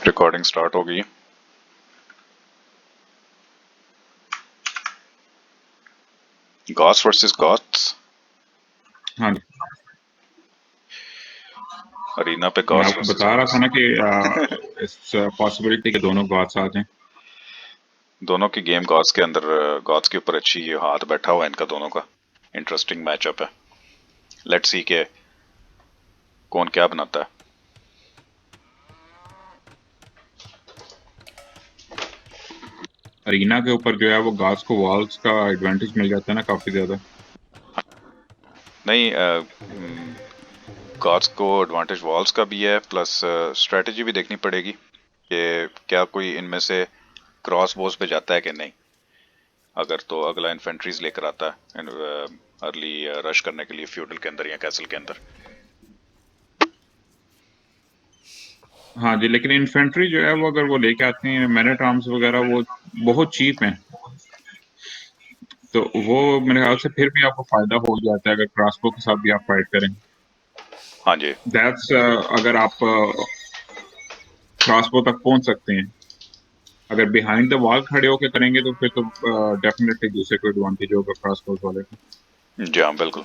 Recording start हो गई। Gauss versus gots. हाँ, अरीना पे मैं गॉस आपको वर्सेस बता रहा था गॉट्स। ना कि इस पॉसिबिलिटी के दोनों गॉड्स आ जाएं। दोनों की गेम गॉट्स के अंदर, गॉट्स के ऊपर अच्छी हाथ बैठा हुआ है इनका दोनों का। इंटरेस्टिंग मैचअप है। लेट्स सी के कौन क्या बनाता है। अरीना के ऊपर जो है वो गॉड्स को वॉल्स का एडवांटेज मिल जाता है ना काफी ज्यादा। नहीं, गॉट्स को एडवांटेज वॉल्स का भी है, प्लस स्ट्रेटेजी भी देखनी पड़ेगी कि क्या कोई इनमें से क्रॉस बोस पे जाता है कि नहीं। अगर तो अगला इन्फेंट्रीज लेकर आता है अर्ली रश करने के लिए फ्यूडल के अंदर या कैसल के अंदर। हाँ जी, लेकिन इन्फेंट्री जो है वो अगर वो लेके आते हैं मैन एट आर्म्स वगैरह वो बहुत चीप हैं, तो वो मेरे ख्याल से फिर भी आपको फायदा हो जाता है अगर क्रॉसबो के साथ भी आप फाइट करें। हाँ जी। दैट्स अगर आप क्रॉसबो तक पहुंच सकते हैं। अगर बिहाइंड द वॉल खड़े होकर करेंगे तो फिर तो डेफिनेटली दूसरे को एडवांटेज होगा क्रॉसबो वाले को। जी हाँ, बिल्कुल।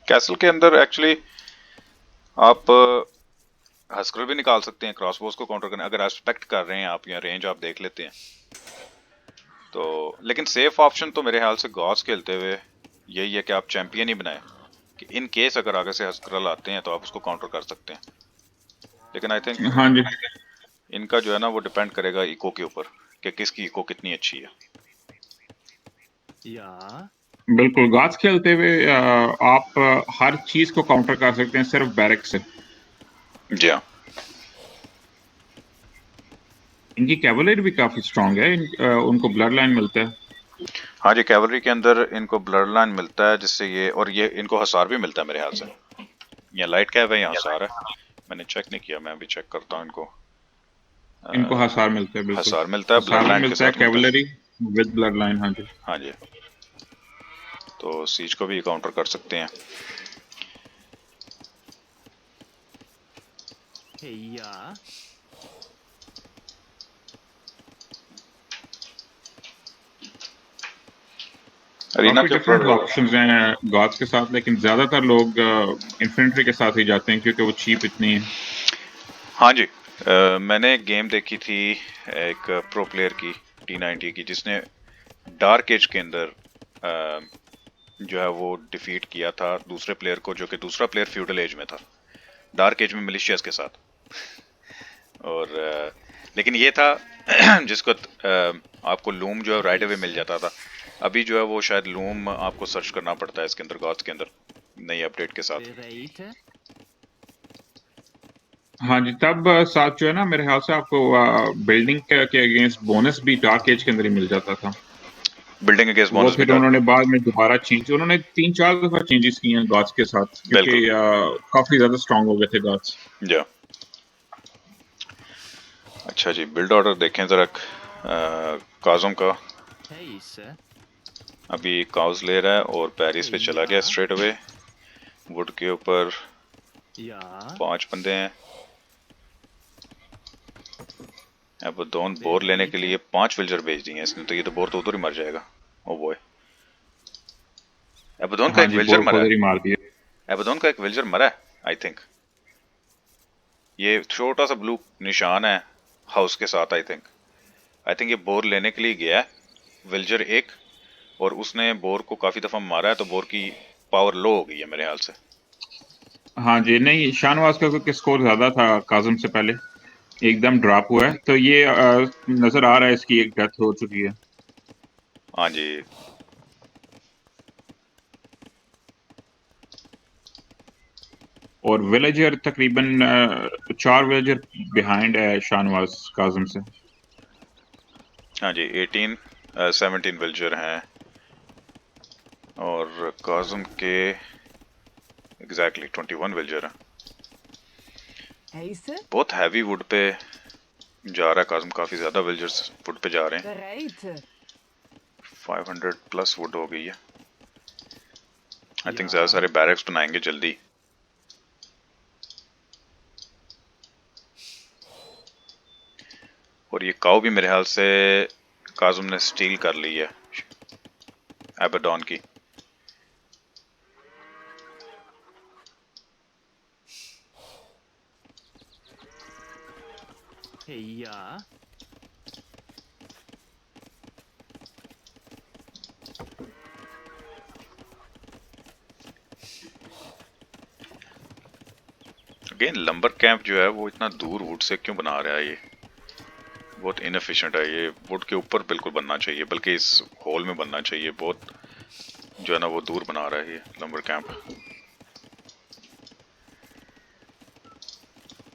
कैसल के अंदर एक्चुअली आप हस्कर भी निकाल सकते हैं क्रॉसबोस को काउंटर करने, अगर एस्पेक्ट कर रहे हैं आप या रेंज आप देख लेते हैं तो। लेकिन सेफ ऑप्शन तो मेरे ख्याल से गॉस खेलते हुए यही है कि आप चैंपियन ही बनाए कि इन केस अगर आगे से हस्क्रल आते हैं तो आप उसको काउंटर कर सकते हैं। लेकिन आई थिंक हाँ जी, इनका जो है ना वो डिपेंड करेगा इको के ऊपर कि किसकी इको कितनी अच्छी है। बिल्कुल। गाज खेलते हुए आप हर चीज को काउंटर कर सकते हैं सिर्फ बैरक से। जी हाँ। इनकी कैवलरी भी काफी स्ट्रांग है। उनको ब्लड लाइन मिलता है। हाँ जी, कैवलरी के अंदर इनको ब्लड लाइन मिलता है जिससे ये, और ये इनको हसार भी मिलता है मेरे ख्याल से। या लाइट कैव है या हसार है, मैंने चेक नहीं किया, मैं अभी चेक करता हूँ इनको। इनको हसार मिलता है, बिल्कुल। हसार मिलता है, ब्लड हसार भी लाइन के मिलता है, साथ मिलता है। Cavalry with blood line. हाँ जी। हाँ जी। तो सीज को भी काउंटर कर सकते हैं। अरीना काफी के ऊपर। डिफरेंट ऑप्शंस हैं गॉड्स के साथ, लेकिन ज्यादातर लोग इन्फेंट्री के साथ ही जाते हैं क्योंकि वो चीप इतनी है। हाँ जी। मैंने एक गेम देखी थी एक प्रो प्लेयर की, T90 की, जिसने डार्क एज के अंदर जो है वो डिफीट किया था दूसरे प्लेयर को, जो कि दूसरा प्लेयर फ्यूडल एज में था, डार्क एज में मिलिशियस के साथ। और लेकिन ये था जिसको आपको लूम जो है राइट अवे मिल जाता था। अभी जो है वो शायद लूम आपको सर्च करना पड़ता है इसके अंदर, गॉड्स के अंदर, नई अपडेट के साथ। हाँ जी, तब साथ जो है ना मेरे ख्याल से आपको बिल्डिंग के अगेंस्ट बोनस भी डार्क एज के अंदर ही मिल जाता था। बिल्डिंग अगेंस्ट वो बोनस भी फिर डार्क। उन्होंने बाद में दोबारा चेंज, उन्होंने 3-4 दफा चेंजेस किए हैं गॉड्स के साथ क्योंकि बिल्कुल। काफी ज्यादा स्ट्रांग हो गए थे गॉड्स। जा। अच्छा जी, बिल्ड ऑर्डर देखें जरा। काजुम का अभी काउज ले रहा है और पेरिस पे चला गया स्ट्रेट अवे। वुड के ऊपर 5 बंदे हैं। अब दोन बोर लेने के लिए 5 विल्जर भेज दिए इसने, तो ये तो बोर तो उधर ही मर जाएगा। ओ बॉय, एबदोन का हाँ एक जी, विल्जर बोर को मरा उधर ही है। मार दिया। एबदोन का एक विल्जर मरा है आई थिंक। ये छोटा सा ब्लू निशान है हाउस के साथ। आई थिंक ये बोर लेने के लिए गया है विल्जर एक, और उसने बोर को काफी दफा मारा है, तो बोर की पावर लो हो गई है मेरे ख्याल से। हाँ जी, नहीं शाहनवाज का क्योंकि स्कोर ज्यादा था काजम से पहले, एकदम ड्रॉप हुआ है, तो ये नजर आ रहा है इसकी एक डेथ हो चुकी है। हाँ जी। और विलेजर तकरीबन 4 विलेजर बिहाइंड है शाहनवाज काजम से। हाँ जी, 17 विल्जर हैं और काजम के एग्जैक्टली 21 विल्जर हैं। बहुत हैवी वुड पे जा रहा है काजम, काफी ज्यादा विल्जर्स वुड पे जा रहे हैं। 500 प्लस वुड हो गई है। आई थिंक ज्यादा सारे बैरक्स बनाएंगे जल्दी। और ये काऊ भी मेरे ख्याल से काजुम ने स्टील कर ली है एबेडॉन की। हेया अगेन लंबर कैंप जो है वो इतना दूर वुड से क्यों बना रहा है? ये बहुत इनएफिशिएंट है। ये वुड के ऊपर बिल्कुल बनना चाहिए, बल्कि इस होल में बनना चाहिए। बहुत जो है ना वो दूर बना रहा है ये लंबर कैंप।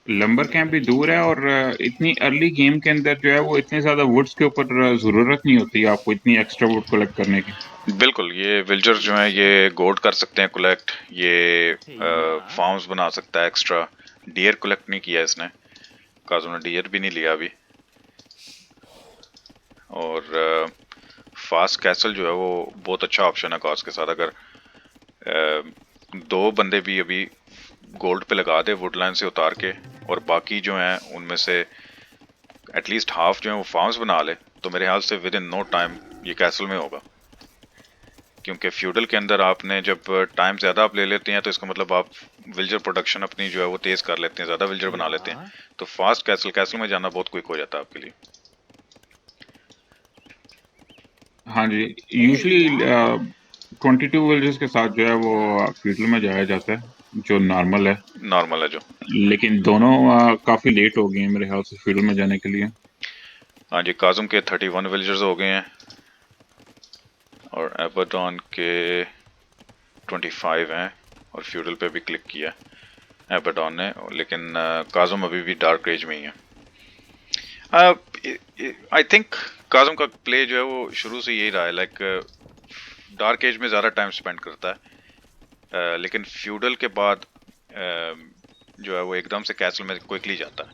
लंबर कैंप भी दूर है और इतनी अर्ली गेम के अंदर जो है वो इतने ज्यादा वुड्स के ऊपर जरूरत नहीं होती आपको इतनी एक्स्ट्रा वुड कलेक्ट करने की। बिल्कुल, ये विल्जर जो है ये गोल्ड कर सकते हैं कलेक्ट, ये हेया फार्म्स बना सकता है एक्स्ट्रा। डियर कलेक्ट नहीं किया इसने, काजू ने डियर भी नहीं लिया अभी। और फास्ट कैसल जो है वो बहुत अच्छा ऑप्शन है काज के साथ। अगर दो बंदे भी अभी गोल्ड पे लगा दे वुडलैंड से उतार के, और बाकी जो हैं उनमें से एटलीस्ट हाफ जो है वो फार्म्स बना ले, तो मेरे ख्याल से विद इन नो टाइम ये कैसल में होगा। क्योंकि फ्यूडल के अंदर आपने जब टाइम ज़्यादा आप ले लेते हैं तो इसका मतलब आप विल्जर प्रोडक्शन अपनी जो है वो तेज़ कर लेते हैं, ज़्यादा विल्जर बना लेते हैं, हेया तो फास्ट कैसल में जाना बहुत क्विक हो जाता है आपके लिए। हाँ जी, यूजुअली हेया 22 विलेजेस के साथ जो है वो फ्यूडल में जाया जाता है जो नॉर्मल है। नॉर्मल है जो। लेकिन दोनों काफी लेट हो गए हैं मेरे ख्याल से फ्यूडल में जाने के लिए। हाँ जी, काजुम के 31 विलेजर्स हो गए हैं और एबरडॉन के 25 हैं, और फ्यूडल पे भी क्लिक किया एबरडॉन ने, लेकिन काजुम अभी भी डार्क एज में ही है। आई थिंक काजुम का प्ले जो है वो शुरू से यही रहा है, लाइक डार्क एज में ज़्यादा टाइम स्पेंड करता है, लेकिन फ्यूडल के बाद जो है वो एकदम से कैसल में क्विकली जाता है।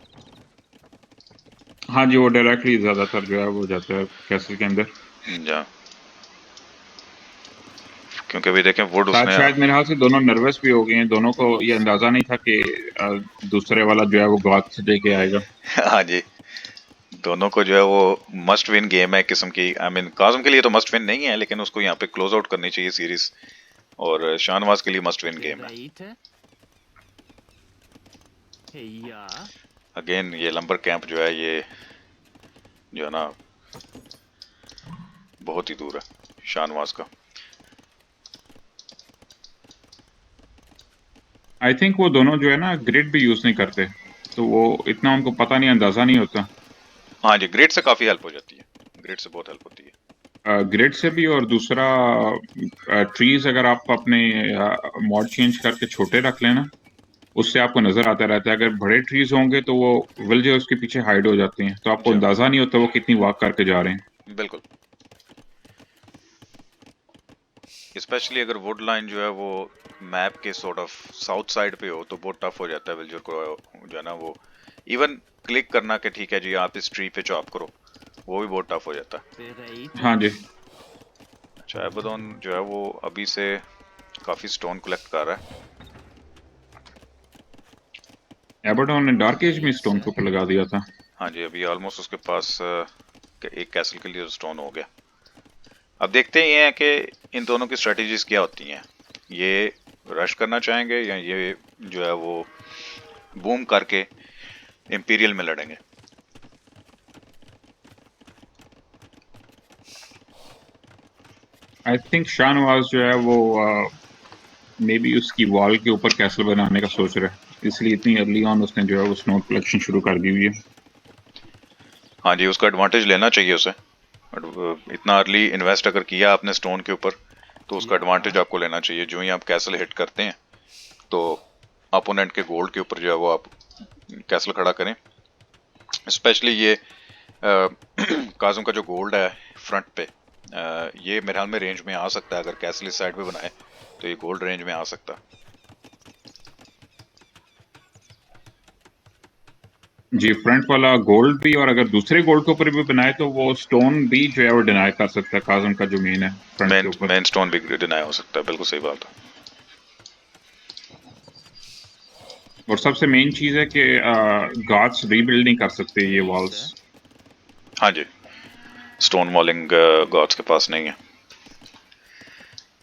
हाँ जी, वो डायरेक्टली ज्यादातर जो है वो जाता है कैसल के अंदर। जा क्योंकि अभी देखें वुड शायद उसने शायद मेरे ख्याल से दोनों नर्वस भी हो गए हैं, दोनों को ये अंदाजा नहीं था कि दूसरे वाला जो है वो गॉथ से लेके आएगा। हाँ जी, दोनों को जो है वो मस्ट विन गेम है किस्म की। आई मीन काजुम के लिए तो मस्ट विन नहीं है, लेकिन उसको यहाँ पे क्लोज आउट करनी चाहिए सीरीज, और शाहनवाज के लिए मस्ट विन गेम है। बेराइट हेया अगेन ये लंबर कैंप जो है ये जो है ना बहुत ही दूर है शाहनवाज का। आई थिंक वो दोनों जो है ना ग्रिड भी यूज नहीं करते, तो वो इतना उनको पता नहीं, अंदाजा नहीं होता। हाँ जी, ग्रिड से काफ़ी हेल्प हो जाती है, ग्रिड से बहुत हेल्प होती है। ग्रिड से भी, और दूसरा ट्रीज अगर आप अपने मॉड चेंज करके छोटे रख लेना, उससे आपको नजर आता रहता है। अगर बड़े ट्रीज होंगे तो वो विलेजर उसके पीछे हाइड हो जाते हैं, तो आपको जी अंदाजा नहीं होता वो कितनी वॉक करके जा रहे हैं। बिल्कुल, स्पेशली अगर वुड लाइन जो है वो मैप के सॉर्ट ऑफ साउथ साइड पे हो तो बहुत टफ हो जाता है विल्जर को जो है ना वो इवन क्लिक करना कि ठीक है जी आप इस ट्री पे चॉप करो, वो भी बहुत टफ हो जाता है। बेराइट हाँ जी। अच्छा, एबेडॉन जो है वो अभी से काफ़ी स्टोन कलेक्ट कर रहा है। एबरडॉन ने डार्क एज में नाइस स्टोन के ऊपर लगा दिया था। हाँ जी, अभी ऑलमोस्ट उसके पास एक कैसल के लिए स्टोन हो गया। अब देखते ही हैं कि इन दोनों की स्ट्रेटजीज क्या होती हैं। ये रश करना चाहेंगे या ये जो है वो बूम करके इंपीरियल में लड़ेंगे। आई थिंक शाहनवाज जो है वो मे बी उसकी वॉल के ऊपर कैसल बनाने का सोच रहा है, इसलिए इतनी अर्ली ऑन उसने जो है वो स्टोन कलेक्शन शुरू कर दी हुई है। हाँ जी, उसका एडवांटेज लेना चाहिए उसे। इतना अर्ली इन्वेस्ट अगर किया आपने स्टोन के ऊपर तो उसका या एडवांटेज आपको लेना चाहिए। जो ही आप कैसल हिट करते हैं तो अपोनेंट के गोल्ड के ऊपर जो है वो आप कैसल खड़ा करें। स्पेशली ये काजुम का जो गोल्ड है फ्रंट पे, ये मेरे ख्याल में रेंज में आ सकता है। अगर कैसल इस साइड पे बनाए तो ये गोल्ड रेंज में आ सकता है। जी, फ्रंट वाला गोल्ड भी, और अगर दूसरे गोल्ड के ऊपर भी बनाए तो वो स्टोन भी जो है वो डिनाई कर सकता है काजम का जो मेन है फ्रंट के मेन ऊपर। मेन स्टोन भी डिनाई हो सकता है, बिल्कुल सही बात है। और सबसे मेन चीज है कि गॉड्स रीबिल्ड नहीं कर सकते ये नाइस वॉल्स। हाँ जी, स्टोन वॉलिंग गॉड्स के पास नहीं है।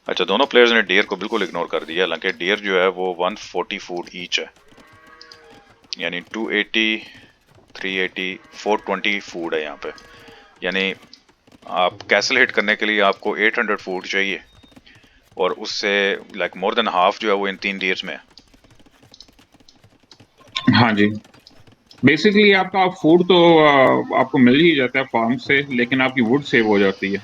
अच्छा, दोनों प्लेयर्स ने डियर को बिल्कुल इग्नोर कर दिया, हालांकि डियर जो है वो 140 फूड ईच है, यानी 280, 380, 420 फूड है यहाँ पे। यानी आप कैसल हिट करने के लिए आपको 800 फूड चाहिए, और उससे लाइक मोर देन हाफ जो है वो इन 3 डियर्स में है। हाँ जी, बेसिकली आपका फूड तो आपको मिल ही जाता है फार्म से, लेकिन आपकी वुड सेव हो जाती है।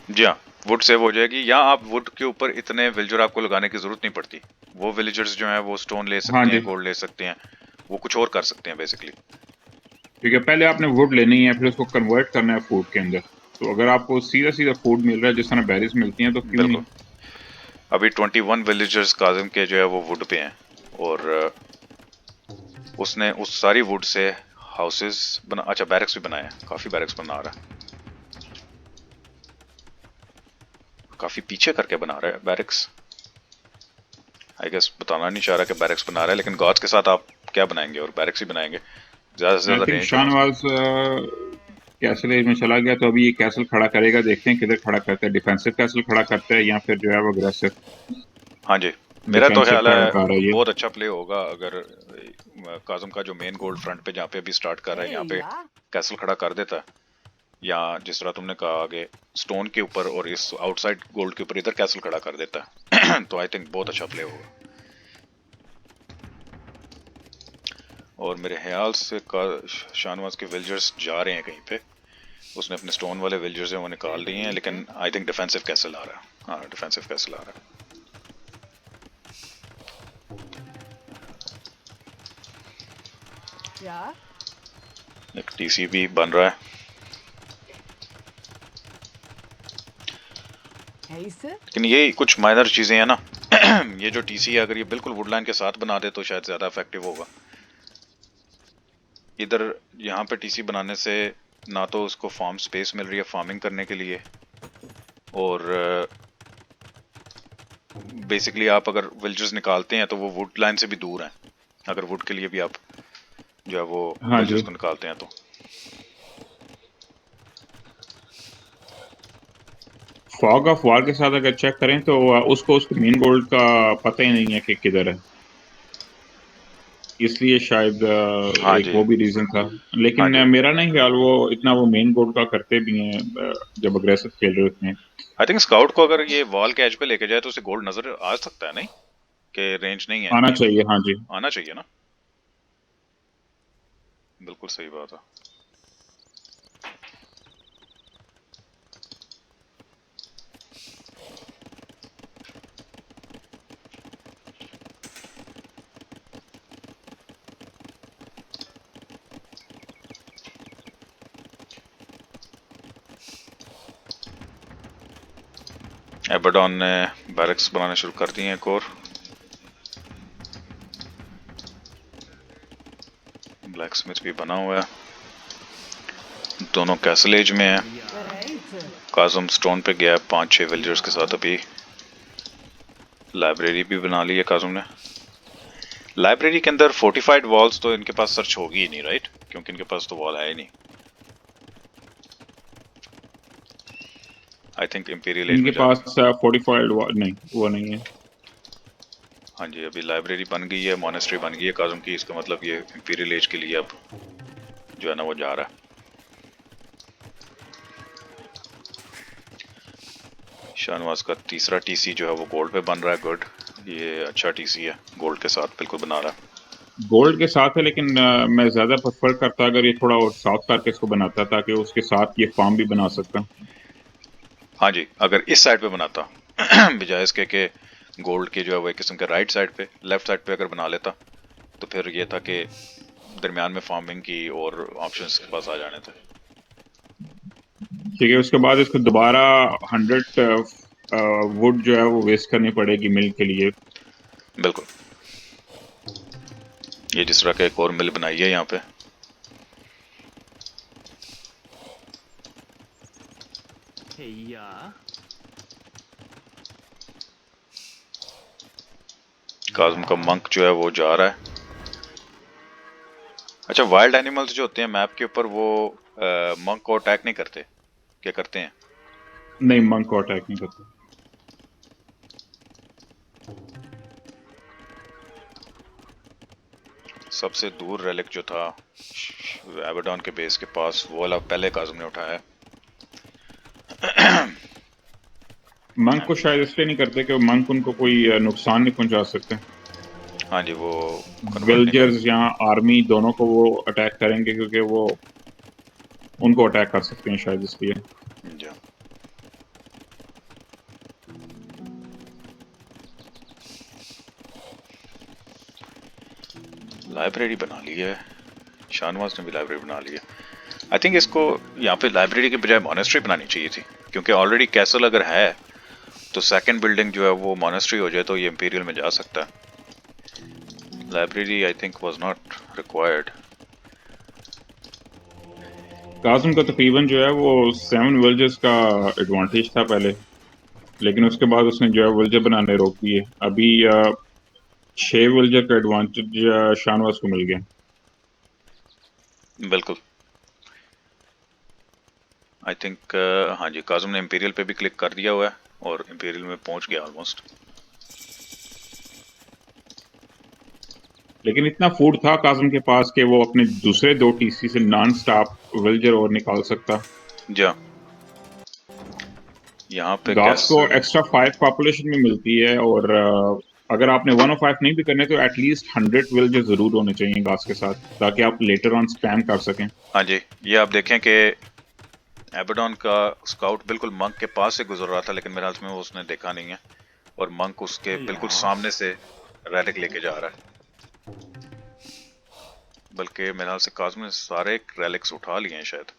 जी हाँ, वुड सेव हो जाएगी, या आप वुड के ऊपर इतने विलेजर आपको लगाने की जरूरत नहीं पड़ती। वो विलेजर्स जो हैं वो स्टोन ले हाँ सकते हैं, जी, गोल्ड ले सकते हैं, वो कुछ और कर सकते हैं बेसिकली। ठीक है, पहले आपने वुड लेनी है, फिर उसको कन्वर्ट करना है फूड के अंदर। तो अगर आपको सीधा सीधा फूड मिल रहा है जिस तरह बेरीज मिलती हैं, तो क्यों नहीं। बिल्कुल। अभी 21 विलेजर्स काजिम के जो है वो वुड पे हैं, और उसने उस सारी वुड से हाउसेस बना, अच्छा बैरक्स भी बनाए हैं, काफी बैरक्स बना रहा है, काफी पीछे करके बना रहा है बैरक्स। आई गेस बताना नहीं चाह रहा कि बैरक्स बना रहा है, लेकिन गॉड्स के साथ आप क्या बनाएंगे, और बैरक्स ही बनाएंगे, ज्यादा से आई ज्यादा थिंक रेंज होना। शाहनवाज कैसल एज में चला गया, तो अभी ये कैसल खड़ा करेगा, देखते हैं किधर खड़ा करता है, डिफेंसिव कैसल खड़ा करता है या फिर जो है वो अग्रेसिव हाँ जी, मेरा तो डिफेंसिव ख्याल का है कार है ये। बहुत अच्छा प्ले होगा अगर काजम का जो मेन गोल्ड फ्रंट पे जहाँ पे अभी स्टार्ट कर रहा है यहाँ पे कैसल खड़ा कर देता है, या जिस तरह तुमने कहा आगे स्टोन के ऊपर और इस आउटसाइड गोल्ड के ऊपर इधर कैसल खड़ा कर देता है तो आई थिंक बहुत अच्छा प्ले होगा। और मेरे ख्याल से शाहनवाज के विल्जर्स जा रहे हैं कहीं पे, उसने अपने स्टोन वाले विल्जर्स हैं वो निकाल दिए हैं, लेकिन आई थिंक डिफेंसिव कैसल आ रहा है। हाँ, डिफेंसिव कैसल आ रहा Yeah. है, एक टीसी भी बन रहा है। Hey, sir. लेकिन ये कुछ माइनर चीजें हैं ना ये जो टीसी है अगर ये बिल्कुल वुडलैंड के साथ बना दे तो शायद ज्यादा इफेक्टिव होगा। इधर यहाँ पे टीसी बनाने से ना तो उसको फार्म स्पेस मिल रही है फार्मिंग करने के लिए, और बेसिकली आप अगर विल्जर्स निकालते हैं तो वो वुड लाइन से भी दूर हैं, अगर वुड के लिए भी आप जो है वो हाँ विल्जर्स जी, को निकालते हैं तो। फॉग ऑफ वार के साथ अगर चेक करें तो उसको उसके मेन गोल्ड का पता ही नहीं है कि किधर है, इसलिए शायद हाँ एक जी, वो भी रीजन था। हाँ लेकिन जी। मेरा नहीं ख्याल वो इतना वो मेन गोल्ड का करते भी हैं, जब अग्रेसिव खेल रहे होते हैं। आई थिंक स्काउट को अगर ये वॉल के एज पे लेके जाए तो उसे गोल्ड नजर आ सकता है, नहीं कि रेंज नहीं है आना इनकी, चाहिए, हाँ जी। आना चाहिए ना, बिल्कुल सही बात है। एबरडॉन ने बैरक्स बनाने शुरू कर दिए हैं एक और, ब्लैक स्मिथ भी बना हुआ है, दोनों कैसल एज में है। Right. काजम स्टोन पे गया है 5-6 विलेजर्स के साथ, अभी लाइब्रेरी भी बना ली है काजम ने। लाइब्रेरी के अंदर फोर्टिफाइड वॉल्स तो इनके पास सर्च होगी ही नहीं, राइट, क्योंकि इनके पास तो वॉल है ही नहीं। आई थिंक इंपीरियल एज में इनके जाके, पास फोर्टिफाइड नहीं, वो नहीं है। हाँ जी, अभी लाइब्रेरी बन गई है, मोनेस्ट्री बन गई है काजम की, इसका मतलब ये इंपीरियल एज के लिए अब जो है ना वो जा रहा है। शाहनवाज का तीसरा टीसी जो है वो गोल्ड पे बन रहा है, गुड, ये अच्छा टीसी है, गोल्ड के साथ बिल्कुल बना रहा है। गोल्ड के साथ है, लेकिन मैं ज्यादा प्रेफर करता अगर ये थोड़ा और साफ करके इसको बनाता, ताकि उसके साथ ये फार्म भी बना सकता। हाँ जी, अगर इस साइड पे बनाता बजाय इसके के गोल्ड के जो है वो एक किस्म के राइट साइड पे, लेफ्ट साइड पे अगर बना लेता तो फिर ये था कि दरमियान में फार्मिंग की और ऑप्शंस के पास आ जाने थे। ठीक है, उसके बाद इसको दोबारा 100 वुड जो है वो वेस्ट करनी पड़ेगी मिल के लिए। बिल्कुल, ये जिस तरह का एक और मिल बनाई है यहाँ पे, Hey, yeah. काजम का मंक जो है वो जा रहा है। अच्छा, वाइल्ड एनिमल्स जो होते हैं मैप के ऊपर वो मंक को अटैक नहीं करते, क्या करते हैं? नहीं, मंक को अटैक नहीं करते। सबसे दूर रेलिक जो था एबेडॉन के बेस के पास, वो वाला पहले काज़म ने उठाया। मंक को शायद इसलिए नहीं करते कि मंक उनको कोई नुकसान नहीं पहुंचा सकते। हाँ जी, वो कन्वर्ट नहीं विल्जर्स या आर्मी दोनों को वो अटैक करेंगे क्योंकि वो उनको अटैक कर सकते हैं शायद इसलिए। कर जी। लाइब्रेरी बना ली है, शाहनवाज ने भी लाइब्रेरी बना ली है। आई थिंक इसको यहाँ पे लाइब्रेरी के बजाय मॉनेस्ट्री बनानी चाहिए थी, क्योंकि ऑलरेडी कैसल अगर है तो सेकंड बिल्डिंग जो है वो मॉनेस्ट्री हो जाए तो ये इंपीरियल में जा सकता है। Library I think was not required. Qasim का तकरीबन जो है वो 7 विल्जर्स का एडवांटेज था पहले, लेकिन उसके बाद उसने जो है विल्जर बनाने रोक दिए। अभी 6 विल्जर का एडवांटेज शाहनवाज को मिल गया। बिल्कुल। आई थिंक हाँ जी, काज़म ने इंपीरियल पे भी क्लिक कर दिया हुआ है और इंपीरियल में पहुंच गया ऑलमोस्ट। लेकिन इतना फूड था कासिम के पास कि वो अपने दूसरे 2 टीसी से नॉन स्टॉप विल्जर और निकाल सकता। जा यहाँ पे गास को कैसल। एक्स्ट्रा 5 पॉपुलेशन में मिलती है, और अगर आपने 105 नहीं भी करने तो एटलीस्ट 100 विलेजर जरूर होने चाहिए गास के साथ, ताकि आप लेटर ऑन स्पैम कर सकें। हाँ जी, ये आप देखें कि एबेडॉन का स्काउट बिल्कुल मंक के पास से गुजर रहा था, लेकिन मेरे हाथ में वो उसने देखा नहीं है और मंक उसके बिल्कुल सामने से रैलिक लेके जा रहा है। बल्कि मेरे हाथ से काज़म ने सारे रैलिक्स उठा लिए हैं शायद।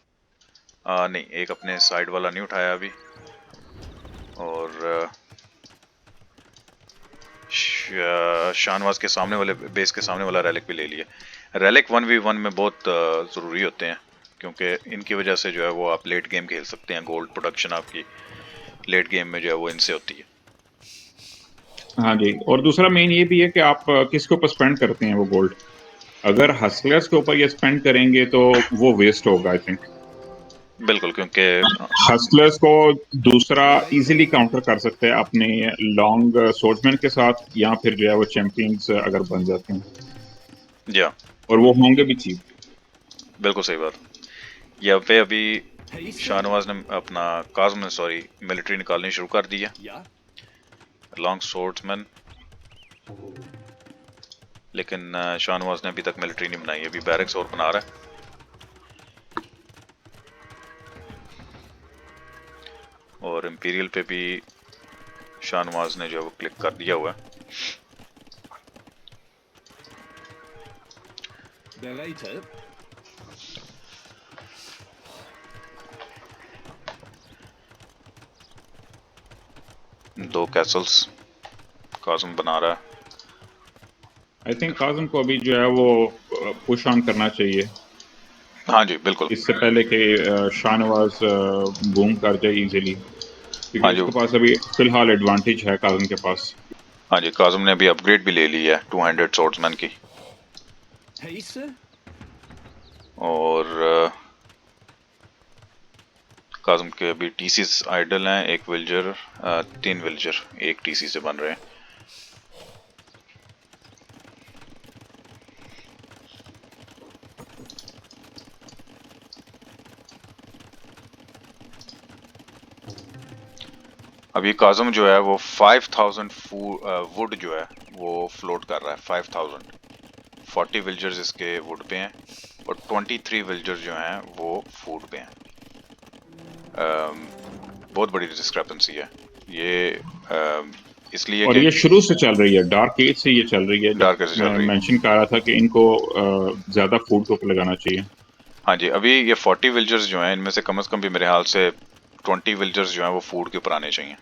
नहीं, एक अपने साइड वाला नहीं उठाया अभी, और शाहनवाज के सामने वाले बेस के सामने वाला रैलिक भी ले लिया। रैलिक 1v1 में बहुत ज़रूरी होते हैं, क्योंकि इनकी वजह से जो है वो आप लेट गेम खेल सकते हैं। गोल्ड प्रोडक्शन आपकी लेट गेम में जो है वो इनसे होती है। हाँ जी, और दूसरा मेन ये भी है कि आप किसके ऊपर स्पेंड करते हैं वो गोल्ड। अगर हसलर्स के ऊपर ये स्पेंड करेंगे तो वो वेस्ट होगा आई थिंक। बिल्कुल, क्योंकि हसलर्स को दूसरा इजीली काउंटर कर सकते हैं अपने लॉन्ग सोर्समैन के साथ, या फिर जो है वो चैंपियंस अगर बन जाते हैं, जी हाँ, और वो होंगे भी चीप। बिल्कुल सही बात। यहाँ पे अभी Hey, sir. शाहनवाज ने अपना काज़म ने सॉरी मिलिट्री निकालनी शुरू कर दी है। Yeah. लॉन्ग सोर्ड्समैन, लेकिन शाहनवाज ने अभी तक मिलिट्री नहीं बनाई, अभी बैरक्स और बना रहा है। और इंपीरियल पे भी शाहनवाज ने जो है वो क्लिक कर दिया हुआ है। Narrator. 2 कैसल्स काज़म बना रहा है। आई थिंक काजिम को अभी जो है वो पुश ऑन करना चाहिए, हाँ जी, बिल्कुल। इससे पहले कि शाहनवाज बूम कर जाए इजीली, क्योंकि हाँ जी, उसके पास अभी फिलहाल एडवांटेज है काजिम के पास। हाँ जी, काज़म ने अभी अपग्रेड भी ले ली है 200 सोर्ड्समैन की। Hey, sir. और काज़म के अभी टीसीस आइडल हैं, एक विल्जर 3 विल्जर एक टीसी से बन रहे हैं। अभी काज़म जो है वो 5000 वुड जो है वो फ्लोट कर रहा है। 5000 40 विल्जर्स इसके वुड पे हैं और 23 विल्जर्स जो हैं वो फूड पे हैं। बहुत बड़ी डिस्क्रिपेंसी है ये, इसलिए और कि ये शुरू से चल रही है, डार्क एज से ये चल रही है, जब डार्क से चल मैं रही है। मेंशन कर रहा था कि इनको ज्यादा फूड के ऊपर लगाना चाहिए। हाँ जी, अभी ये 40 विल्जर्स जो हैं इनमें से कम भी मेरे हाल से 20 विल्जर्स जो हैं वो फूड के ऊपर आने चाहिए।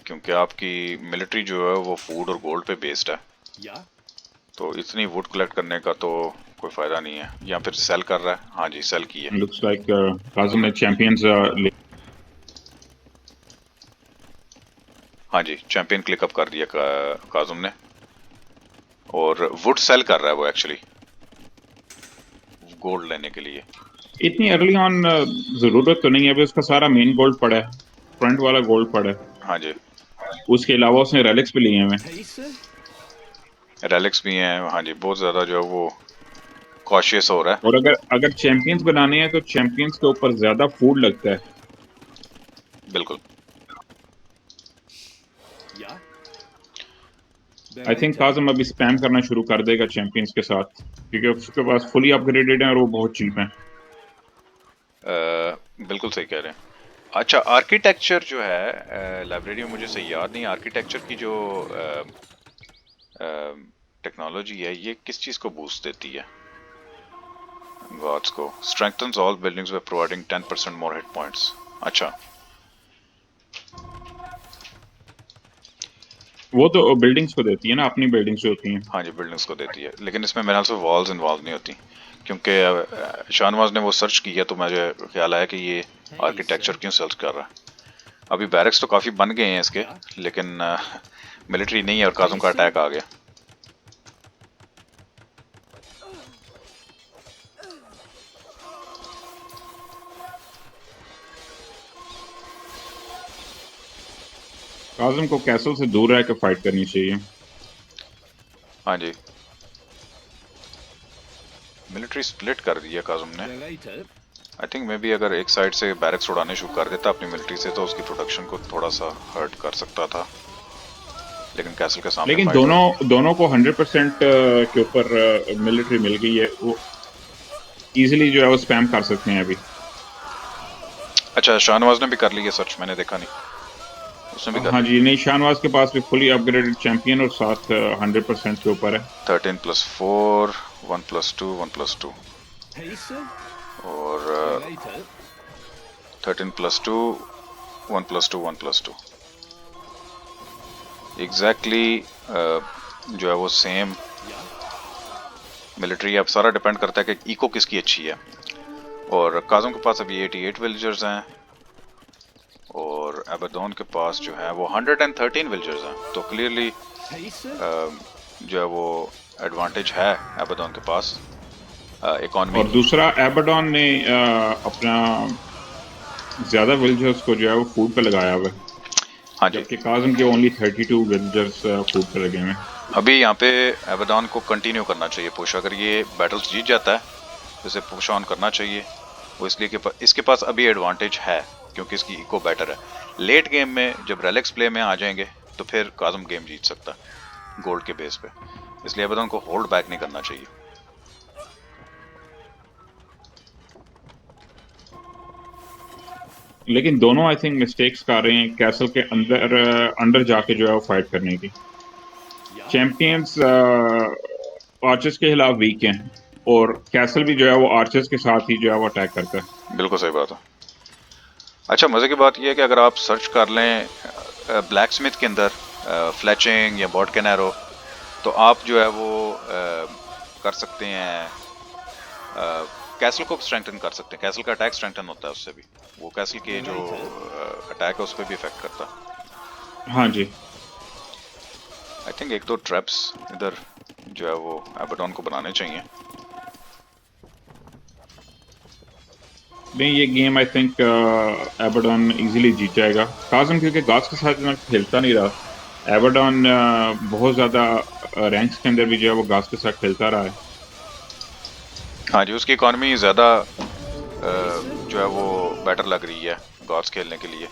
क्योंकि आपकी मिलिट्री जो है वो फूड और गोल्ड पे बेस्ड है, Yeah. तो इतनी वुड कलेक्ट करने का तो कोई फायदा नहीं है। या फिर सेल कर रहा है, हाँ जी सेल की है। लुक्स लाइक काजिम ने चैंपियंस हाँ जी, चैंपियन क्लिक अप कर दिया काज़म ने। और वुड सेल कर रहा है वो एक्चुअली गोल्ड लेने के लिए। इतनी अर्ली ऑन जरूरत तो नहीं है, अभी उसका सारा मेन गोल्ड पड़ा है, फ्रंट वाला गोल्ड पड़ा है। हाँ जी, उसके अलावा उसने रेलिक्स भी लिए हुए हैं। Hey, sir. रेलिक्स भी हैं। हाँ जी, बहुत ज़्यादा जो है वो कॉशियस हो रहा है। और अगर अगर चैंपियंस बनाने हैं तो चैंपियंस के ऊपर ज्यादा फूड लगता है। बिल्कुल। Yeah. आई थिंक काज़म अभी स्पैम करना शुरू कर देगा चैंपियंस के साथ, क्योंकि उसके पास फुली अपग्रेडेड है और वो बहुत चीप है। बिल्कुल सही कह रहे हैं। अच्छा, आर्किटेक्चर जो है लाइब्रेरी में मुझे सही याद नहीं, आर्किटेक्चर की जो टेक्नोलॉजी है ये किस चीज़ को बूस्ट देती है? गॉड्स को strengthens all buildings by providing 10% more heat points. अच्छा, वो तो बिल्डिंग्स को देती है ना, अपनी बिल्डिंग्स जो होती हैं। हाँ जी, बिल्डिंग्स को देती है, लेकिन इसमें मेरे ख्याल से वॉल्स इन्वॉल्व नहीं होती, क्योंकि शाहनवाज ने वो सर्च किया तो मुझे ख्याल आया कि ये आर्किटेक्चर क्यों सर्च कर रहा है। अभी बैरक्स तो काफ़ी बन गए हैं इसके, लेकिन मिलिट्री नहीं है और काज़म का अटैक आ गया। काज़म को कैसल से दूर रह के फाइट करनी चाहिए। हाँ जी, मिलिट्री स्प्लिट कर दिया काज़म ने। Later. I think may be अगर एक साइड से बैरक्स उड़ाने शुरू कर देता अपनी मिलिट्री से तो उसकी प्रोडक्शन को थोड़ा सा हर्ट कर सकता था, लेकिन कैसल के सामने लेकिन फाइट हो। दोनों को 100% के ऊपर मिलिट्री मिल गई है, वो इजीली जो है वो स्पैम कर सकते हैं अभी। अच्छा, शाहनवाज ने भी कर लिया सर्च, मैंने देखा नहीं, उसने भी कर हाँ लिया। जी, नहीं, शाहनवाज के पास भी फुली अपग्रेडेड चैंपियन और साथ 100% के ऊपर है। 13+4 1+2 1+2 Hey, sir. और Later. 13+2 1+2 1+2 एग्जैक्टली जो है वो सेम Yeah. मिलिट्री। अब सारा डिपेंड करता है कि इको किसकी अच्छी है। और काज़म के पास अभी 88 विलेजर्स हैं और अबेदोन के पास जो है वो 113 विलेजर्स हैं, तो क्लियरली Hey, sir. जो है वो एडवांटेज है अबेदोन के पास इकोनॉमी। और दूसरा एबेडॉन ने अपना ज्यादा विलेजर्स को जो है वो फूड पे लगाया हुआ है, हाँ जी, जबकि काज़म के ओनली 32 विलेजर्स फूड पे लगे हुए हैं। अभी यहाँ पे अबेदोन को कंटिन्यू करना चाहिए पुश। अगर ये बैटल्स जीत जाता है तो इसे पुश ऑन करना चाहिए। वो इसलिए कि इसके पास अभी एडवांटेज है क्योंकि इसकी इको बेटर है। लेट गेम में जब रेलिक्स प्ले में आ जाएंगे तो फिर काज़म गेम जीत सकता है गोल्ड के बेस पे, इसलिए अबेदोन को होल्ड बैक नहीं करना चाहिए। लेकिन दोनों आई थिंक मिस्टेक्स कर रहे हैं कैसल के अंदर अंदर जाके जो है वो फाइट करने की। Yeah. चैंपियंस आर्चर्स के खिलाफ वीक हैं और कैसल भी जो है वो आर्चर्स के साथ ही जो है वो अटैक करता है। बिल्कुल सही बात है। अच्छा, मज़े की बात यह है कि अगर आप सर्च कर लें ब्लैक स्मिथ के अंदर फ्लैचिंग या बॉट कैन एरो, तो आप जो है वो कर सकते हैं कैसल को स्ट्रेंथन कर सकते हैं। कैसल का अटैक स्ट्रेंथन होता है उससे भी, वो कैसल के जो अटैक है उस पर भी इफेक्ट करता है। हाँ जी, आई थिंक एक दो ट्रैप्स इधर जो है वो एबेडोन को बनाने चाहिए। नहीं, ये गेम आई थिंक एबेडॉन इजीली जीत जाएगा। काज़म क्योंकि गाज के साथ इतना खेलता नहीं रहा, एबेडॉन बहुत ज़्यादा रैंक्स के अंदर भी जो है वो गाज के साथ खेलता रहा है। हाँ जी, उसकी इकॉनमी ज़्यादा जो है वो बेटर लग रही है गॉड्स खेलने के लिए।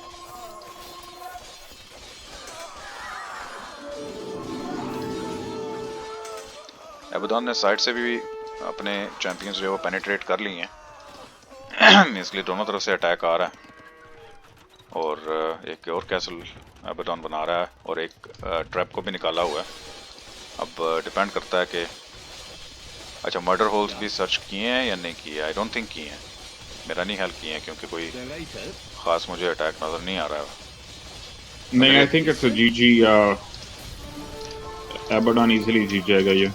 एबेडोन ने साइड से भी अपने चैंपियंस जो है वो पेनिट्रेट कर लिए हैं इसलिए दोनों तरफ से अटैक आ रहा है और एक और कैसल एबेडोन बना रहा है और एक ट्रैप को भी निकाला हुआ है। अब डिपेंड करता है कि अच्छा मर्डर होल्स भी सर्च किए हैं या नहीं किए। आई डोंट थिंक किए हैं, मेरा नहीं हेल्प किए हैं क्योंकि कोई Later. ख़ास मुझे अटैक नज़र नहीं आ रहा है। नहीं, आई थिंक इट्स जीजी, एबेडॉन इजीली जीत जाएगा ये।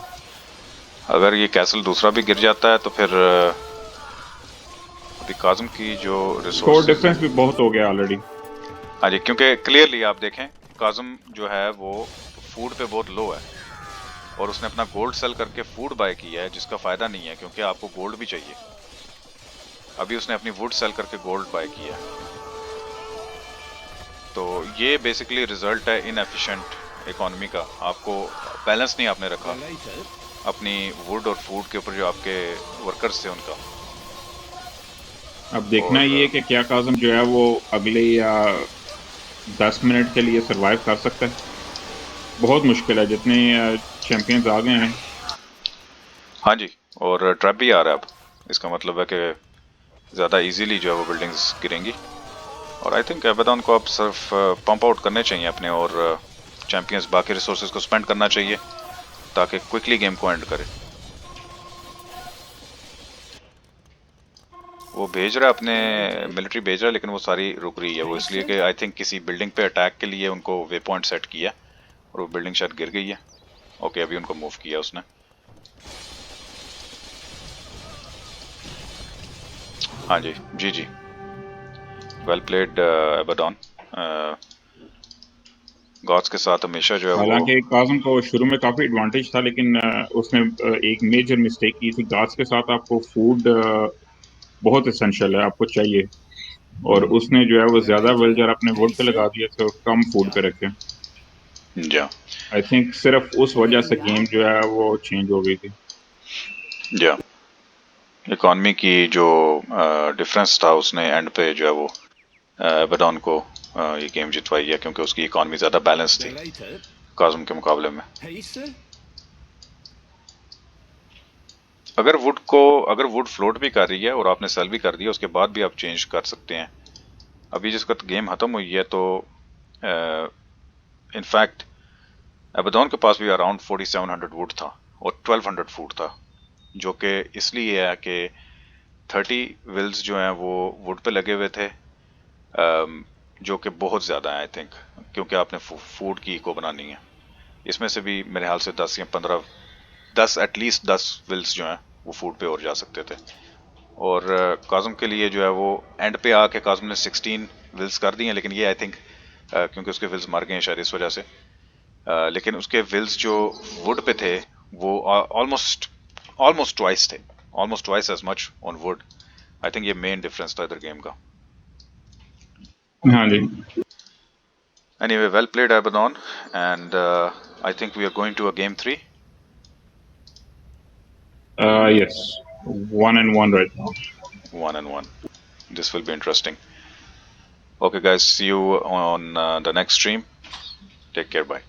अगर ये कैसल दूसरा भी गिर जाता है तो फिर अभी काज़म की जो स्कोर रिसोर्स डिफरेंस भी बहुत हो गया ऑलरेडी। हाँ जी, क्योंकि क्लियरली आप देखें काज़म जो है वो फूड पे बहुत लो है और उसने अपना गोल्ड सेल करके फूड बाय किया है, जिसका फायदा नहीं है क्योंकि आपको गोल्ड भी चाहिए। अभी उसने अपनी वुड सेल करके गोल्ड बाय किया है। तो ये बेसिकली रिजल्ट है इनएफिशिएंट इकोनॉमी का। आपको बैलेंस नहीं आपने रखा Related. अपनी वुड और फूड के ऊपर, जो आपके वर्कर्स थे उनका। अब देखना और ये है कि क्या काज़म जो है वो अगले या 10 मिनट के लिए सरवाइव कर सकता है। बहुत मुश्किल है, जितने चैंपियंस आ गए हैं। हाँ जी, और ट्रैप भी आ रहा है अब। इसका मतलब है कि ज़्यादा इजीली जो है वो बिल्डिंग्स गिरेंगी। और आई थिंक एबेडॉन को अब सिर्फ पंप आउट करने चाहिए अपने, और चैंपियंस बाकी रिसोर्सेज को स्पेंड करना चाहिए ताकि क्विकली गेम को एंड करे। वो भेज रहा है अपने मिलिट्री भेज रहा है, लेकिन वो सारी रुक रही है। वो इसलिए कि आई थिंक किसी बिल्डिंग पे अटैक के लिए उनको वे पॉइंट सेट किया और वो बिल्डिंग शायद गिर गई है। ओके, अभी उनको मूव किया उसने। हाँ जी, जी जी, वेल प्लेड एबेडॉन। गॉड्स के साथ हमेशा जो है वो। हालांकि काज़म को शुरू में काफ़ी एडवांटेज था, लेकिन उसने एक मेजर मिस्टेक की थी। गार्ड्स के साथ आपको फूड बहुत एसेंशियल है, आपको चाहिए। और उसने जो है वो ज़्यादा Related. विल्जर अपने वुड पे लगा Hasten. दिए थे और कम फूड Yeah. पे रखे। जा आई थिंक सिर्फ उस वजह से Yeah. गेम जो है वो चेंज हो गई थी। जा इकॉनमी की जो डिफरेंस था, उसने एंड पे जो है वो एबेडॉन को ये गेम जितवाई है, क्योंकि उसकी इकॉनमी ज़्यादा बैलेंस थी Related. काज़म के मुकाबले में। Hasten. अगर वुड फ्लोट भी कर रही है और आपने सेल भी कर दिया, उसके बाद भी आप चेंज कर सकते हैं। अभी जिसका गेम खत्म हुई है, तो इनफैक्ट एबेडॉन के पास भी अराउंड 4700 वुड था और 1200 फूड था, जो कि इसलिए है कि 30 विल्स जो हैं वो वुड पे लगे हुए थे, जो कि बहुत ज़्यादा है आई थिंक, क्योंकि आपने फूड की इको बनानी है। इसमें से भी मेरे ख्याल से 10 या 15, 10 एटलीस्ट 10 विल्स जो हैं वो फूड पे और जा सकते थे। और काज़म के लिए जो है वो एंड पे आके काज़म ने 16 विल्स कर दी हैं, लेकिन ये आई थिंक क्योंकि उसके विल्स मर गए हैं शायद इस वजह से। लेकिन उसके विल्स जो वुड पे थे वो ऑलमोस्ट ऑलमोस्ट ट्वाइस थे, almost twice as much on Wood. I think ये मेन डिफरेंस था इधर गेम का। हाँ जी। Anyway, well played, Abaddon, and I think we are going to a game 3. Yes, 1-1 right now. 1-1. This will be interesting. Okay, guys, see you on the next stream. Take care. Bye.